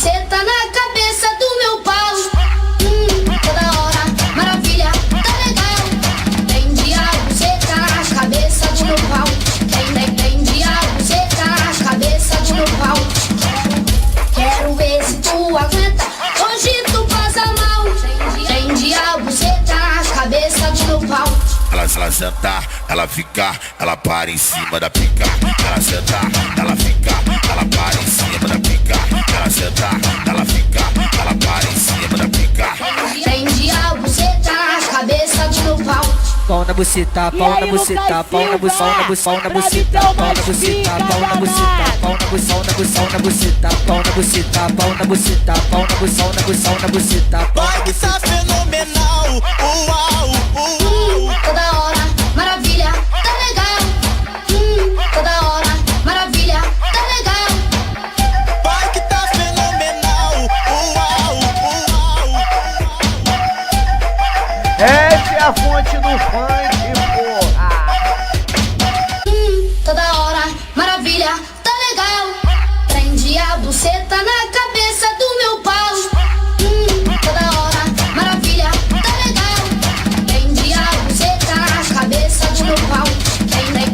buceta na cabeça do meu pau. Toda hora, maravilha, tá legal. Prende a buceta nas cabeças do meu pau. Prende a buceta nas cabeças do meu pau. Quero ver se tu aguenta, hoje tu passa mal. Prende a buceta nas cabeças do meu pau. Ela senta, ela fica, ela para em cima da pica. Ela senta, ela fica, ela para em cima da pica. Ela senta, ela fica, ela para em cima da pica. Prende a buceta nas cabeças do meu pau. Pau na buceta, pau na buceta, pau na buceta, pau na buceta, pau na buceta, pau na buceta, pau na buceta, pau na buceta, pau na buceta, pau na buceta, pau na buceta. Vai que tá fenomenal, uau, uau. Toda hora, maravilha, tá legal. Toda hora, maravilha, tá legal. Vai que tá fenomenal, uau, uau. Essa é a fonte do funk, porra. Toda hora, maravilha, tá legal. Prende a buceta na cabeça do meu pau. Toda hora, maravilha, tá legal. Prende a buceta nas cabeças do meu pau.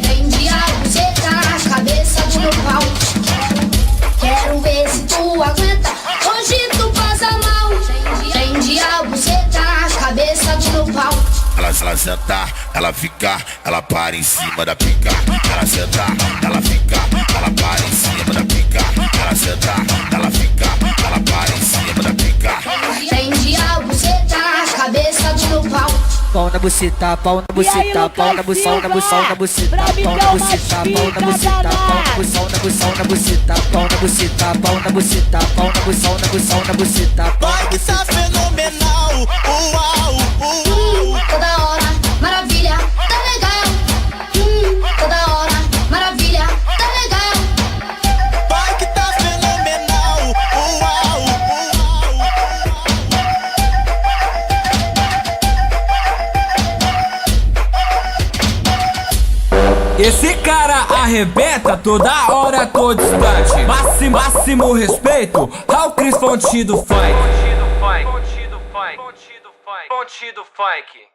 Prende a buceta nas cabeças do meu pau. Quero ver se tu aguenta, hoje tu passa mal. Prende a buceta nas cabeças do meu pau. Ela senta, ela fica, ela para em cima da pica. Ela senta, ela fica, ela para em cima da pica. Ela senta, ela fica, ela para em cima da pica. Prende a buceta nas cabeças do meu pau. Pau na buceta, pau na buceta, pau na buceta, pau na buceta, pau na buceta, pau na buceta, pau na buceta, pau na buceta, pau na buceta, pau na buceta, pau na buceta. Vai que tá fenomenal, uau, uau. Toda hora, maravilha, tá legal. Toda hora, maravilha, tá legal. Vai que tá fenomenal, uau, uau. Esse cara arrebenta toda hora, todo instante. Máximo respeito ao Cris Fonte do Funk. Fonte do Funk.